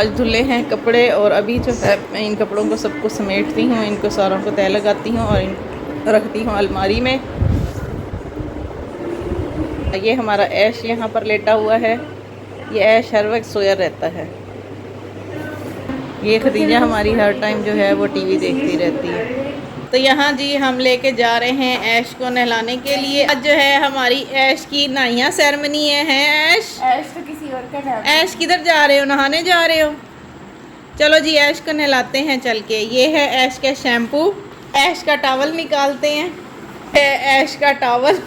आज धुले हैं कपड़े और अभी जो है मैं इन कपड़ों को सबको समेटती हूँ, इनको सारों को तय लगाती हूँ और इन रखती हूँ अलमारी में। ये हमारा ऐश यहाँ पर लेटा हुआ है। ये ऐश हर वक्त सोया रहता है। ये खदीजा हमारी हर टाइम जो है वो टीवी देखती रहती है। तो यहाँ जी हम लेके जा रहे हैं ऐश को नहलाने के लिए। आज जो है हमारी ऐश की नहाइयाँ सेरेमनी है ऐश। ऐश तो किसी और का नाम। ऐश किधर जा रहे हो? नहाने जा रहे हो? चलो जी ऐश को नहलाते हैं चल के। ये है ऐश का शैम्पू। ऐश का टॉवल निकालते हैं। ऐश का टॉवल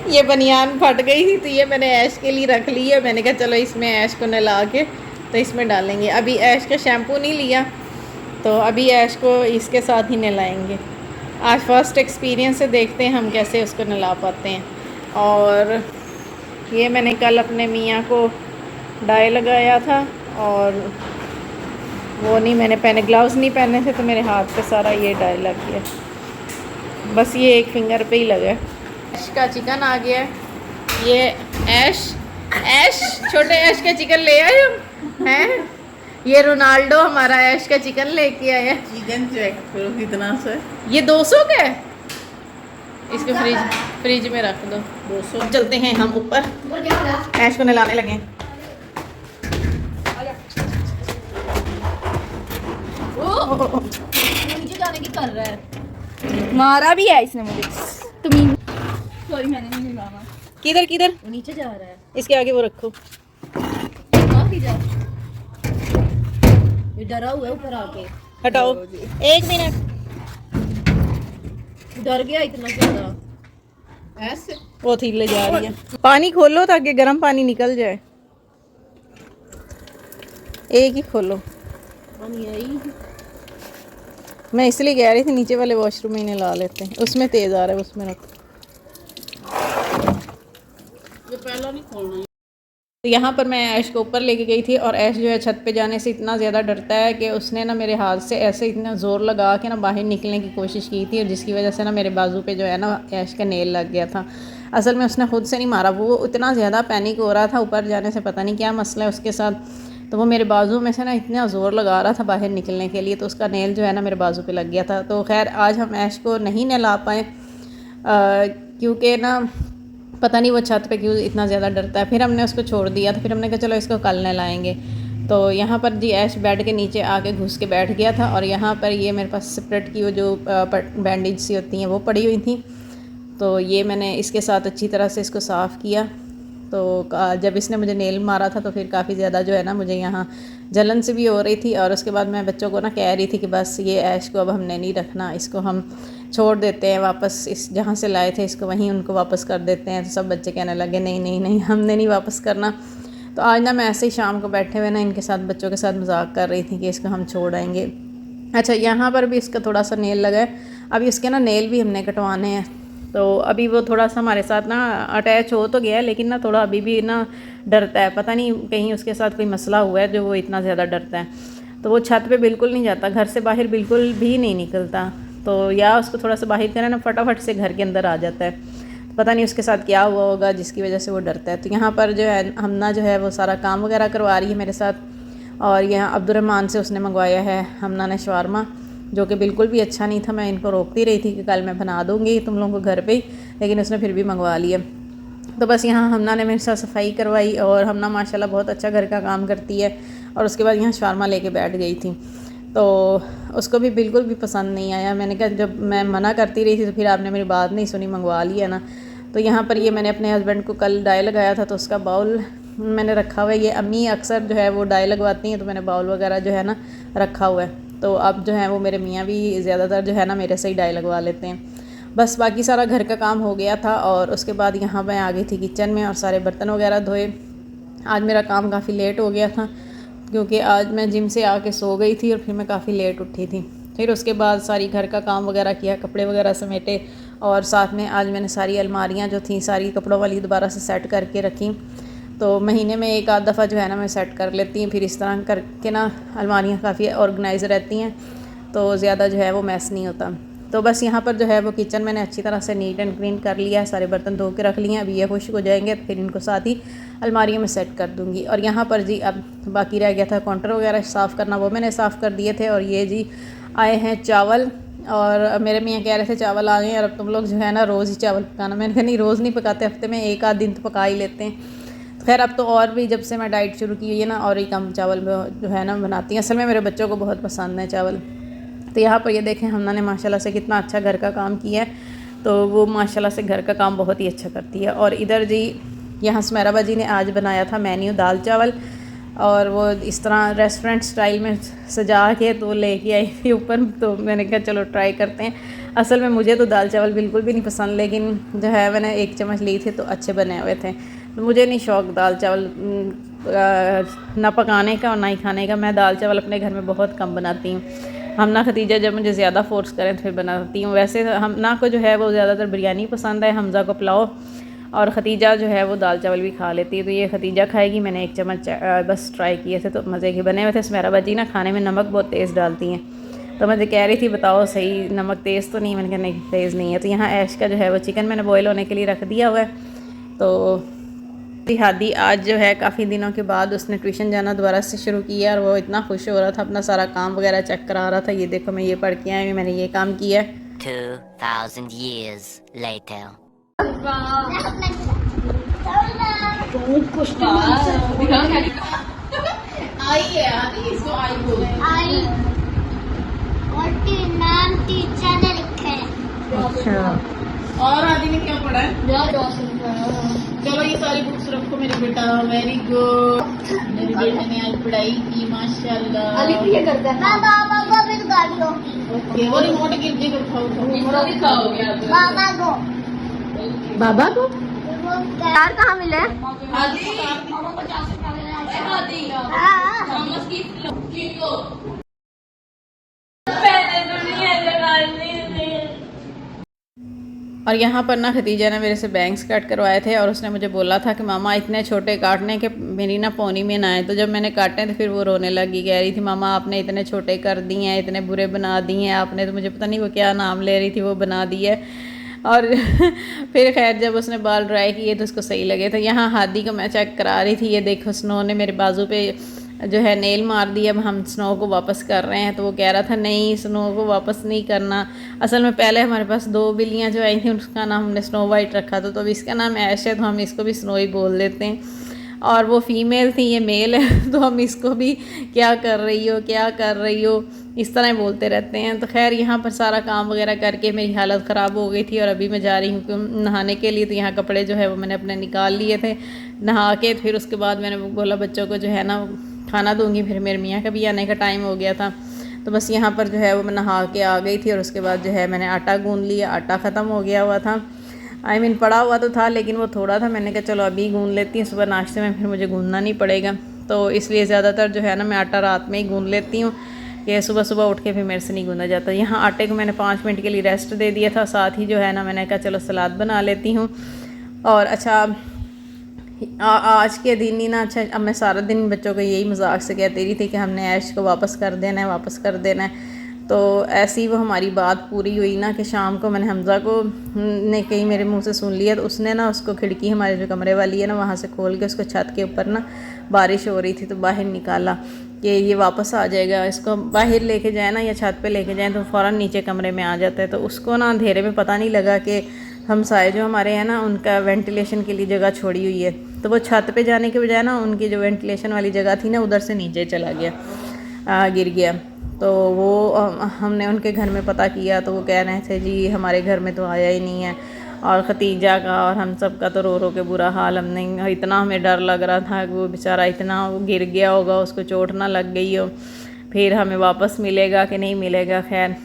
ये बनियान फट गई थी तो ये मैंने ऐश के लिए रख ली है। मैंने कहा चलो इसमें ऐश को नहला के तो इसमें डालेंगे। अभी ऐश का शैम्पू नहीं लिया तो अभी ऐश को इसके साथ ही नहलाएंगे। आज फर्स्ट एक्सपीरियंस से देखते हैं हम कैसे उसको नहला पाते हैं। और ये मैंने कल अपने मियाँ को डाई लगाया था और वो नहीं मैंने पहने, ग्लव्स नहीं पहने थे तो मेरे हाथ पे सारा ये डाई लग गया। बस ये एक फिंगर पे ही लगा। ऐश का चिकन आ गया है। ये ऐश छोटे ऐश का चिकन ले आए हम हैं। ये रोनाल्डो हमारा ऐश का चिकन लेके आया। चिकन चेक करो कितना सा है। ये 200 का है। इसको फ्रिज में रख दो। 200। चलते हैं हम ऊपर, ऐश को नहलाने लगे। नीचे जाने की कर रहा है। मारा भी है इसने मुझे। तुम सॉरी मैंने नहीं मारा। किधर किधर? नीचे जा रहा है। इसके आगे वो रखो। ये डरा हुआ है ऊपर आके। हटाओ 1 मिनट। डर गया इतना ज्यादा। ऐसे वो थीले जा रही है। पानी खोलो ताकि गर्म पानी निकल जाए। एक ही खोलो। पानी आई। मैं इसलिए कह रही थी नीचे वाले वॉशरूम में नहला लेते हैं। उसमें तेज आ रहा है, उसमें रखो। ये पहला नहीं खोलना। तो यहाँ पर मैं ऐश को ऊपर लेके गई थी और ऐश जो है छत पे जाने से इतना ज़्यादा डरता है कि उसने ना मेरे हाथ से ऐसे इतना ज़ोर लगा के ना बाहर निकलने की कोशिश की थी और जिसकी वजह से ना मेरे बाजू पे जो है ना ऐश का नेल लग गया था। असल में उसने खुद से नहीं मारा, वो इतना ज़्यादा पैनिक हो रहा था ऊपर जाने से, पता नहीं क्या मसला है उसके साथ। तो वो मेरे बाजू में से ना इतना ज़ोर लगा रहा था बाहर निकलने के लिए तो उसका नेल जो है ना मेरे बाजू पे लग गया था। तो खैर आज हम ऐश को नहीं नहला पाए क्योंकि ना पता नहीं वो छत पे क्यों इतना ज़्यादा डरता है। फिर हमने उसको छोड़ दिया था। फिर हमने कहा चलो इसको कल नहलाएंगे। तो यहाँ पर जी ऐश बेड के नीचे आके घुस के बैठ गया था और यहाँ पर ये मेरे पास स्प्रेड की वो जो बैंडेज सी होती हैं वो पड़ी हुई थी। तो ये मैंने इसके साथ अच्छी तरह से इसको साफ़ किया। तो जब इसने मुझे नेल मारा था तो फिर काफ़ी ज़्यादा जो है ना मुझे यहाँ जलन से भी हो रही थी। और उसके बाद मैं बच्चों को ना कह रही थी कि बस ये ऐश को अब हमने नहीं रखना, इसको हम छोड़ देते हैं वापस, इस जहाँ से लाए थे इसको वहीं उनको वापस कर देते हैं। तो सब बच्चे कहने लगे नहीं नहीं नहीं हमने नहीं वापस करना। तो आज ना मैं ऐसे ही शाम को बैठे हुए ना इनके साथ बच्चों के साथ मजाक कर रही थी कि इसको हम छोड़ आएंगे। अच्छा यहाँ पर भी इसका थोड़ा सा नेल लगा है। अभी उसके ना नेल भी हमने कटवाने हैं। तो अभी वो थोड़ा सा हमारे साथ ना अटैच हो तो गया है लेकिन ना थोड़ा अभी भी ना डरता है। पता नहीं कहीं उसके साथ कोई मसला हुआ है जो वो इतना ज़्यादा डरता है। तो वो छत पे बिल्कुल नहीं जाता, घर से बाहर बिल्कुल भी नहीं निकलता। तो या उसको थोड़ा सा बाहर करें ना फटाफट से घर के अंदर आ जाता है। तो पता नहीं उसके साथ क्या हुआ होगा जिसकी वजह से वो डरता है। तो यहाँ पर जो है हमना जो है वो सारा काम वगैरह करवा रही है मेरे साथ। और यहाँ अब्दुलरहमान से उसने मंगवाया है हमना ने शवारमा, जो कि बिल्कुल भी अच्छा नहीं था। मैं इनको रोकती रही थी कि कल मैं बना दूँगी तुम लोगों को घर पे ही, लेकिन उसने फिर भी मंगवा लिया। तो बस यहाँ हमना ने मेरे साथ सफाई करवाई और हमना माशाल्लाह बहुत अच्छा घर का काम करती है। और उसके बाद यहाँ शवारमा लेके बैठ गई थी तो उसको भी बिल्कुल भी पसंद नहीं आया। मैंने कहा जब मैं मना करती रही थी तो फिर आपने मेरी बात नहीं सुनी, मंगवा लिया ना। तो यहाँ पर ये मैंने अपने हस्बैंड को कल डाई लगाया था तो उसका बाउल मैंने रखा हुआ है। ये अम्मी अक्सर जो है वो डाई लगवाती हैं तो मैंने बाउल वगैरह जो है ना रखा हुआ है। तो अब जो है वो मेरे मियाँ भी ज़्यादातर जो है ना मेरे से ही डाई लगवा लेते हैं। बस बाकी सारा घर का काम हो गया था और उसके बाद यहाँ मैं आ गई थी किचन में और सारे बर्तन वगैरह धोए। आज मेरा काम काफ़ी लेट हो गया था क्योंकि आज मैं जिम से आके सो गई थी और फिर मैं काफ़ी लेट उठी थी। फिर उसके बाद सारी घर का काम वगैरह किया, कपड़े वगैरह समेटे और साथ में आज मैंने सारी अलमारियाँ जो थी सारी कपड़ों वाली दोबारा से सेट करके रखी। तो महीने में एक आध दफ़ा जो है ना मैं सेट कर लेती हूँ। फिर इस तरह करके ना अलमारियाँ काफ़ी ऑर्गेनाइज रहती हैं तो ज़्यादा जो है वो मैस नहीं होता। तो बस यहाँ पर जो है वो किचन मैंने अच्छी तरह से नीट एंड क्लीन कर लिया है, सारे बर्तन धो के रख लिए हैं। अभी ये खुश्क हो जाएंगे फिर इनको साथ ही अलमारियों में सेट कर दूँगी। और यहाँ पर जी अब बाकी रह गया था काउंटर वगैरह साफ़ करना, वो मैंने साफ़ कर दिए थे। और ये जी आए हैं चावल, और मेरे मियाँ कह रहे थे चावल आ गए और अब तुम लोग जो है ना रोज़ ही चावल पकाना। मैंने कहा नहीं, रोज़ नहीं पकाते, हफ्ते में एक आध दिन तो पका ही लेते हैं। खैर अब तो और भी जब से मैं डाइट शुरू की हुई है ना, और ही कम चावल जो है ना बनाती हैं। असल में मेरे बच्चों को बहुत पसंद है चावल। तो यहाँ पर ये देखें हमना ने माशाल्लाह से कितना अच्छा घर का काम किया है। तो वो माशाल्लाह से घर का काम बहुत ही अच्छा करती है। और इधर जी यहाँ सुमेरा बाजी ने आज बनाया था मेन्यू दाल चावल, और वो इस तरह रेस्टोरेंट स्टाइल में सजा के तो लेके आई थी ऊपर। तो मैंने कहा चलो ट्राई करते हैं। असल में मुझे तो दाल चावल बिल्कुल भी नहीं पसंद, लेकिन जो है मैंने एक चम्मच ली थी तो अच्छे बने हुए थे। तो मुझे नहीं शौक़ दाल चावल ना पकाने का और ना ही खाने का। मैं दाल चावल अपने घर में बहुत कम बनाती हूँ। हम ना खतीजा जब मुझे ज़्यादा फोर्स करें तो फिर बनाती हूँ। वैसे हम ना को जो है वो ज़्यादातर बिरयानी पसंद है, हमज़ा को पुलाव, और खतीजा जो है वो दाल चावल भी खा लेती है। तो ये खतीजा खाएगी। मैंने एक चम्मच बस ट्राई किए थे तो मज़े के बने हुए थे। सुमेरा बाजी ना खाने में नमक बहुत तेज़ डालती हैं, तो मुझे कह रही थी बताओ सही नमक तेज़ तो नहीं। मैंने कहा नहीं तेज़ नहीं है। तो यहाँ ऐश का जो है वो चिकन मैंने बॉयल होने के लिए रख दिया हुआ है। तो हादी आज जो है काफ़ी दिनों के बाद उसने ट्यूशन जाना दोबारा से शुरू किया, और वो इतना खुश हो रहा था, अपना सारा काम वगैरह चेक करा रहा था। ये देखो मैं ये पढ़ के आई हूँ, मैंने ये काम किया है। 2000 years later. आई है आदि, इसको आई बोल। आई और नाम टीचर ने लिखा है। अच्छा, और आदि ने क्या पढ़ा है? चलो ये सारी बुक्स रखो मेरे बेटा। वेरी गुड, मेरे बेटे ने आज पढ़ाई की माशाल्लाह। बाबा बाबा भी गाड़ी लो। ओके, वो रिमोट गिर जी कर बाबा को बाबा को यार कहाँ मिले? और यहाँ पर ना खतीजा ने मेरे से बैंग्स कट करवाए थे, और उसने मुझे बोला था कि मामा इतने छोटे काटने के मेरी ना पौनी में ना आए। तो जब मैंने काटे तो फिर वो रोने लगी, कह रही थी मामा आपने इतने छोटे कर दिए हैं, इतने बुरे बना दिए हैं आपने। तो मुझे पता नहीं वो क्या नाम ले रही थी, वो बना दिए। और फिर खैर जब उसने बाल ड्राई किए तो उसको सही लगे। तो यहाँ हादी को मैं चेक करा रही थी, ये देखो स्नो ने मेरे बाजू पे जो है नेल मार दी। अब हम स्नो को वापस कर रहे हैं। तो वो कह रहा था नहीं स्नो को वापस नहीं करना। असल में पहले हमारे पास 2 बिल्लियाँ जो आई थी उसका नाम हमने स्नो वाइट रखा था, तो अब इसका नाम ऐश है तो हम इसको भी स्नो ही बोल देते हैं। और वो फीमेल थी, ये मेल है, तो हम इसको भी क्या कर रही हो क्या कर रही हो इस तरह बोलते रहते हैं। तो खैर यहाँ पर सारा काम वगैरह करके मेरी हालत ख़राब हो गई थी, और अभी मैं जा रही हूँ नहाने के लिए। तो यहाँ कपड़े जो है वो मैंने अपने निकाल लिए थे नहा के। फिर उसके बाद मैंने बोला बच्चों को जो है ना खाना दूंगी। फिर मेरे मियाँ का भी आने का टाइम हो गया था। तो बस यहाँ पर जो है वो मैं नहा के आ गई थी, और उसके बाद जो है मैंने आटा गूंद लिया। आटा ख़त्म हो गया हुआ था, पड़ा हुआ तो था लेकिन वो थोड़ा था। मैंने कहा चलो अभी गूंद लेती हूँ, सुबह नाश्ते में फिर मुझे गूंदना नहीं पड़ेगा। तो इसलिए ज़्यादातर जो है ना मैं आटा रात में ही गूंद लेती हूँ, कि सुबह सुबह उठ के फिर मेरे से नहीं गूंदा जाता। यहाँ आटे को मैंने 5 मिनट के लिए रेस्ट दे दिया था। साथ ही जो है ना मैंने कहा चलो सलाद बना लेती हूँ। और अच्छा आज के दिन ही ना, अच्छा अब मैं सारा दिन बच्चों को यही मजाक से कहती रही थी कि हमने ऐश को वापस कर देना है, वापस कर देना है। तो ऐसी वो हमारी बात पूरी हुई ना कि शाम को मैंने हमज़ा को ने कहीं मेरे मुंह से सुन लिया। तो उसने ना उसको खिड़की हमारे जो कमरे वाली है ना वहाँ से खोल के उसको छत के ऊपर ना बारिश हो रही थी तो बाहर निकाला कि ये वापस आ जाएगा। इसको बाहर लेके जाए ना या छत पे लेके जाए तो फ़ौरन नीचे कमरे में आ जाता है। तो उसको ना अंधेरे में पता नहीं लगा कि हमसाए जो हमारे हैं ना उनका वेंटिलेशन के लिए जगह छोड़ी हुई है। तो वो छत पे जाने के बजाय ना उनकी जो वेंटिलेशन वाली जगह थी ना उधर से नीचे चला गया, गिर गया। तो वो हमने उनके घर में पता किया तो वो कह रहे थे जी हमारे घर में तो आया ही नहीं है। और खतीजा का और हम सब का तो रो रो के बुरा हाल। हमने इतना हमें डर लग रहा था कि वो बेचारा इतना वो गिर गया होगा, उसको चोट ना लग गई हो, फिर हमें वापस मिलेगा कि नहीं मिलेगा। खैर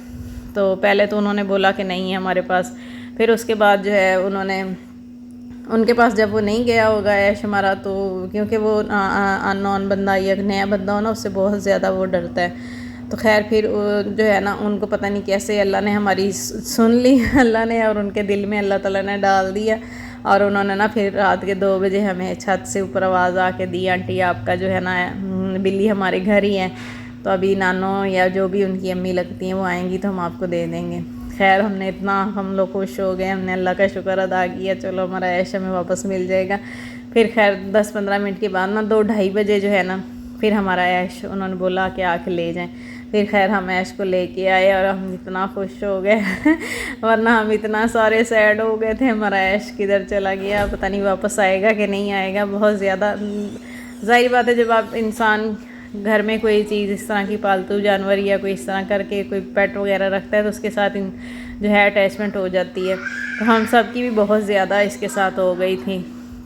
तो पहले तो उन्होंने बोला कि नहीं है हमारे पास, फिर उसके बाद जो है उन्होंने उनके पास जब वो नहीं गया होगा ऐश हमारा, तो क्योंकि वो अननोन बंदा या नया बंदा हो ना उससे बहुत ज़्यादा वो डरता है। तो खैर फिर जो है ना उनको पता नहीं कैसे अल्लाह ने हमारी सुन ली अल्लाह ने, और उनके दिल में अल्लाह ताला ने डाल दिया। और उन्होंने ना फिर रात के 2 बजे हमें छत से ऊपर आवाज़ आके दी, आंटी आपका जो है ना बिल्ली हमारे घर ही है, तो अभी नानो या जो भी उनकी अम्मी लगती हैं वो आएंगी तो हम आपको दे देंगे। खैर हमने इतना हम लोग खुश हो गए, हमने अल्लाह का शुक्र अदा किया, चलो हमारा ऐश हमें वापस मिल जाएगा। फिर खैर 10-15 मिनट के बाद ना 2-2:30 बजे जो है ना फिर हमारा ऐश उन्होंने बोला कि आके ले जाएं। फिर खैर हम ऐश को लेके आए और हम इतना खुश हो गए वरना हम इतना सारे सैड हो गए थे, हमारा ऐश किधर चला गया, पता नहीं वापस आएगा कि नहीं आएगा। बहुत ज़्यादा ज़ाहिर बात है जब आप इंसान घर में कोई चीज़ इस तरह की पालतू जानवर या कोई इस तरह करके कोई पेट वगैरह रखता है तो उसके साथ जो है अटैचमेंट हो जाती है। तो हम सब की भी बहुत ज़्यादा इसके साथ हो गई थी,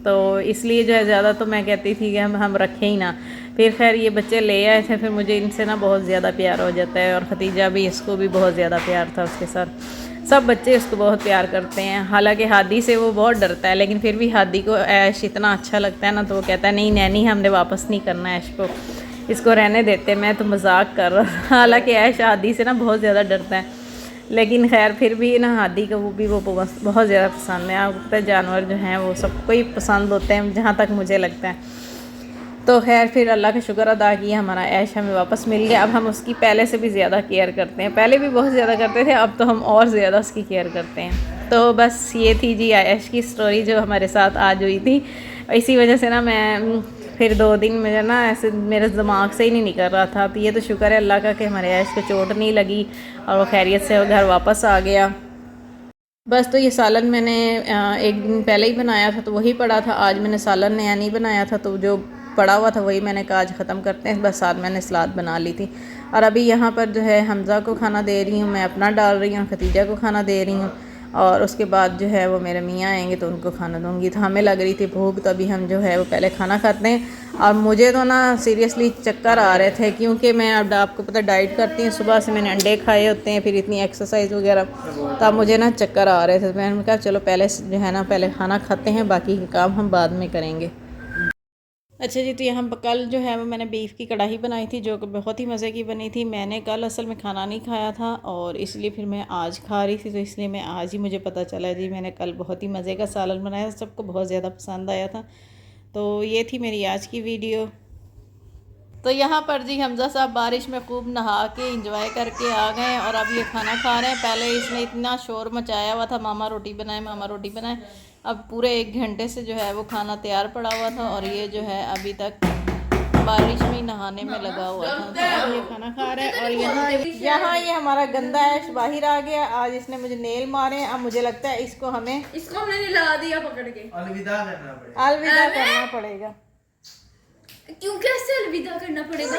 तो इसलिए जो है ज़्यादा तो मैं कहती थी कि हम रखें ही ना। फिर खैर ये बच्चे ले आए थे, फिर मुझे इनसे ना बहुत ज़्यादा प्यार हो जाता है और खतीजा भी, इसको भी बहुत ज़्यादा प्यार था उसके साथ। सब बच्चे उसको बहुत प्यार करते हैं। हालांकि हादी से वो बहुत डरता है, लेकिन फिर भी हादी को ऐश इतना अच्छा लगता है ना, तो वो कहता है नहीं नैनी हमने वापस नहीं करना ऐश को, इसको रहने देते, मैं तो मजाक कर रहा। हालांकि ऐश हादी से ना बहुत ज़्यादा डरता है, लेकिन खैर फिर भी ना हादी को वो बहुत ज़्यादा पसंद है। आपको जानवर जो हैं वो सबको ही पसंद होते हैं, जहाँ तक मुझे लगता है। तो खैर फिर अल्लाह का शुक्र अदा किया, हमारा ऐश हमें वापस मिल गया। अब हम उसकी पहले से भी ज़्यादा केयर करते हैं, पहले भी बहुत ज़्यादा करते थे, अब तो हम और ज़्यादा उसकी केयर करते हैं। तो बस ये थी जी ऐश की स्टोरी जो हमारे साथ आज हुई थी। इसी वजह से ना मैं फिर 2 दिन मुझे ना ऐसे मेरे दिमाग से ही नहीं निकल रहा था। तो ये तो शुक्र है अल्लाह का कि हमारे ऐश को चोट नहीं लगी और वो खैरियत से घर वापस आ गया। बस तो ये सालन मैंने 1 दिन पहले ही बनाया था, तो वही पड़ा था। आज मैंने सालन नया नहीं बनाया था, तो जो पड़ा हुआ था वही मैंने कहा आज ख़त्म करते हैं। बस साथ मैंने सलाद बना ली थी और अभी यहाँ पर जो है हमज़ा को खाना दे रही हूँ, मैं अपना डाल रही हूँ, खतीजा को खाना दे रही हूँ और उसके बाद जो है वो मेरे मियाँ आएंगे तो उनको खाना दूँगी। तो हमें लग रही थी भूख, तो अभी हम जो है वो पहले खाना खाते हैं। और मुझे तो ना सीरियसली चक्कर आ रहे थे, क्योंकि मैं अब आपको पता डाइट करती हूँ, सुबह से मैंने अंडे खाए होते हैं, फिर इतनी एक्सरसाइज वगैरह, तो अब मुझे ना चक्कर आ रहे थे। मैंने कहा चलो पहले जो है ना पहले खाना खाते हैं, बाकी के काम हम बाद में करेंगे। अच्छा जी, तो यहाँ कल जो है वो मैंने बीफ की कढ़ाई बनाई थी जो कि बहुत ही मज़े की बनी थी। मैंने कल असल में खाना नहीं खाया था और इसलिए फिर मैं आज खा रही थी, तो इसलिए मैं आज ही मुझे पता चला जी मैंने कल बहुत ही मज़े का सालन बनाया, सबको बहुत ज़्यादा पसंद आया था। तो ये थी मेरी आज की वीडियो। तो यहाँ पर जी हमज़ा साहब बारिश में खूब नहा के इंजॉय करके आ गए और अब ये खाना खा रहे हैं। पहले इसने इतना शोर मचाया हुआ था, मामा रोटी बनाए, मामा रोटी बनाए। अब पूरे 1 घंटे से जो है वो खाना तैयार पड़ा हुआ था और ये जो है अभी तक बारिश में नहाने में लगा हुआ था। तो अब ये खाना खा रहे हैं और यहाँ ये हमारा गंदा ऐश बाहर आ गया। आज इसने मुझे नेल मारे, अब मुझे लगता है इसको हमने निला दिया पकड़ के, अलविदा करना पड़ेगा। क्यों कैसे अलविदा करना पड़ेगा?